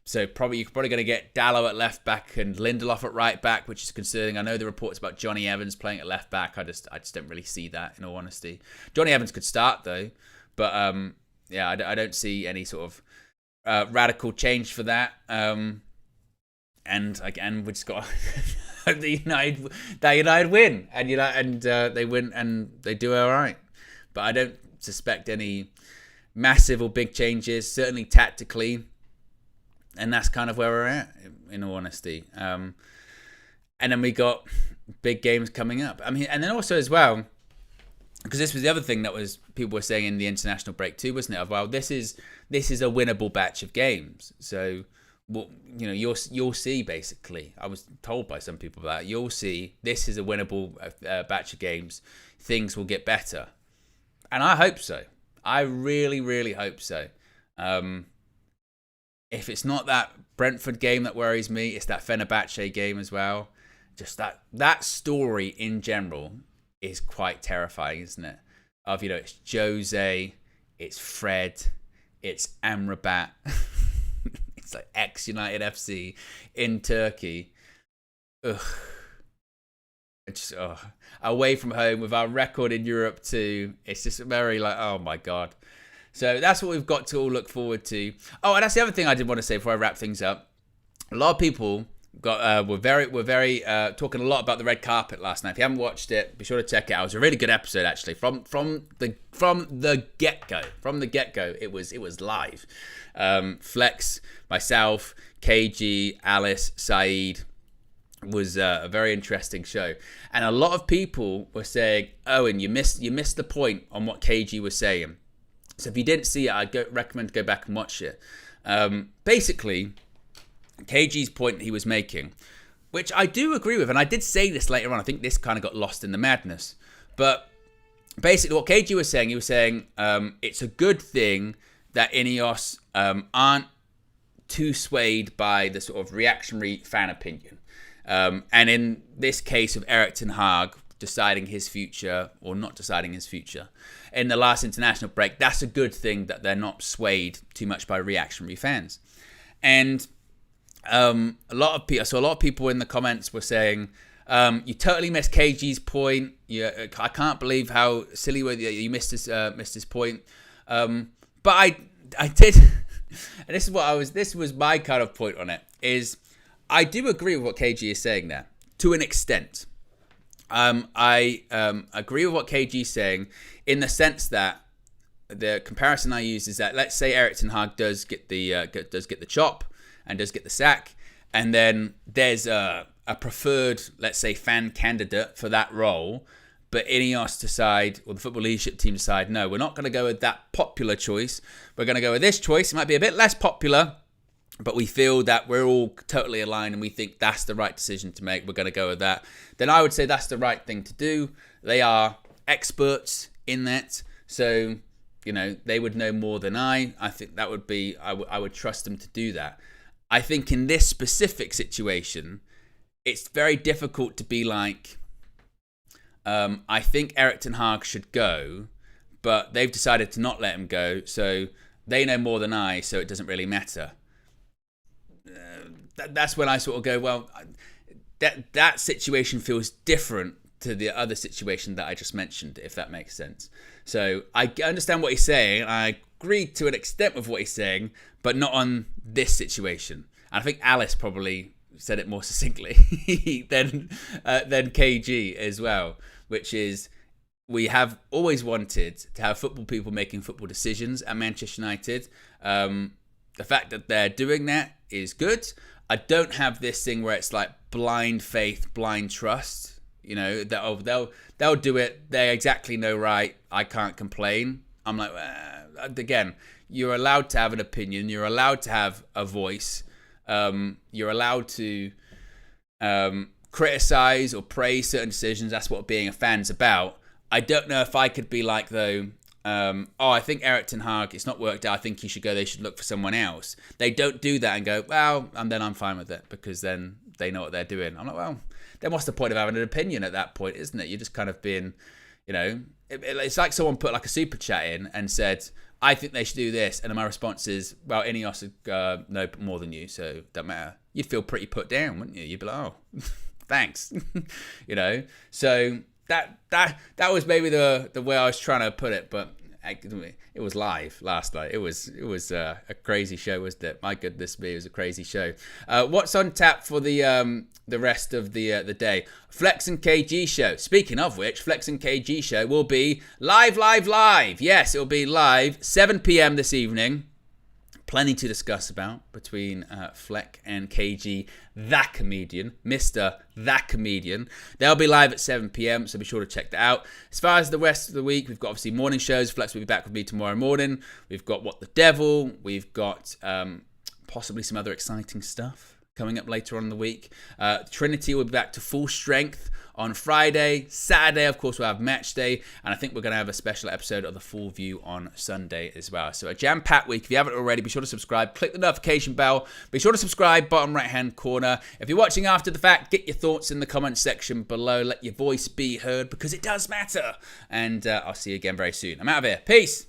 So you're probably going to get Dallo at left back and Lindelof at right back, which is concerning. I know the reports about Johnny Evans playing at left back. I just don't really see that, in all honesty. Johnny Evans could start though, but I don't see any sort of radical change for that. And again, we just got the United win, and they win and they do all right. But I don't suspect any massive or big changes. Certainly tactically. And that's kind of where we're at, in all honesty. And then we got big games coming up. I mean, and then also as well, because this was the other thing that was people were saying in the international break too, wasn't it? Well, this is a winnable batch of games. So, well, you'll see. Basically, I was told by some people that you'll see this is a winnable batch of games. Things will get better, and I hope so. I really, really hope so. If it's not that Brentford game that worries me, it's that Fenerbahce game as well. Just that story in general is quite terrifying, isn't it? It's Jose, it's Fred, it's Amrabat, it's like ex-United FC in Turkey. Ugh. It's away from home with our record in Europe too. It's just very oh my God. So that's what we've got to all look forward to. Oh, and that's the other thing I did want to say before I wrap things up. A lot of people were very talking a lot about the red carpet last night. If you haven't watched it, be sure to check it out. It was a really good episode actually. From the get-go. From the get-go, it was live. Flex, myself, KG, Alice, Saeed. Was a very interesting show, and a lot of people were saying, "Owen, you missed the point on what KG was saying." So if you didn't see it, I'd recommend to go back and watch it. Basically, KG's point that he was making, which I do agree with, and I did say this later on. I think this kind of got lost in the madness. But basically, what KG was saying, he was saying it's a good thing that Ineos aren't too swayed by the sort of reactionary fan opinion. And in this case of Erik ten Hag deciding his future or not deciding his future in the last international break, that's a good thing that they're not swayed too much by reactionary fans. And a lot of people in the comments were saying, you totally missed KG's point. I can't believe how silly you missed his point. But I did, and this was my kind of point on it, is I do agree with what KG is saying there to an extent. I agree with what KG is saying in the sense that the comparison I use is that, let's say Erik ten Hag does get the chop and does get the sack, and then there's a preferred, let's say, fan candidate for that role, but Ineos decide, or the football leadership team decide, no, we're not going to go with that popular choice. We're going to go with this choice. It might be a bit less popular, but we feel that we're all totally aligned and we think that's the right decision to make. We're going to go with that. Then I would say that's the right thing to do. They are experts in that. So, they would know more than I. I think that would be, I would trust them to do that. I think in this specific situation, it's very difficult to be like, I think Erik ten Hag should go, but they've decided to not let him go. So they know more than I, so it doesn't really matter. That's when I sort of go, well, that situation feels different to the other situation that I just mentioned, if that makes sense. So I understand what he's saying, and I agree to an extent with what he's saying, but not on this situation. And I think Alice probably said it more succinctly than KG as well, which is, we have always wanted to have football people making football decisions at Manchester United. The fact that they're doing that is good. I don't have this thing where it's like blind faith, blind trust. They'll do it. They exactly know right. I can't complain. I'm like, again, you're allowed to have an opinion. You're allowed to have a voice. You're allowed to criticize or praise certain decisions. That's what being a fan's about. I don't know if I could be like, though, I think Erik ten Hag, it's not worked out, I think he should go, they should look for someone else. They don't do that and go, well, and then I'm fine with it, because then they know what they're doing. I'm like, well, then what's the point of having an opinion at that point, isn't it? You're just kind of being, You know, it's like someone put like a super chat in and said, I think they should do this. And my response is, well, Ineos know more than you, so don't matter. You'd feel pretty put down, wouldn't you? You'd be like, oh, thanks. You know, so that was maybe the way I was trying to put it, but it was live last night. It was a crazy show, wasn't it? My goodness me, it was a crazy show. What's on tap for the rest of the day? Flex and KG show. Speaking of which, Flex and KG show will be live. Yes, it will be live 7 p.m. this evening. Plenty to discuss about between Fleck and KG, that comedian, Mr. That Comedian. They'll be live at 7 p.m, so be sure to check that out. As far as the rest of the week, we've got obviously morning shows. Flex will be back with me tomorrow morning. We've got What the Devil. We've got possibly some other exciting stuff coming up later on in the week. Trinity will be back to full strength on Friday. Saturday, of course, we'll have match day. And I think we're going to have a special episode of The Full View on Sunday as well. So a jam-packed week. If you haven't already, be sure to subscribe. Click the notification bell. Be sure to subscribe, bottom right-hand corner. If you're watching after the fact, get your thoughts in the comment section below. Let your voice be heard because it does matter. And I'll see you again very soon. I'm out of here. Peace.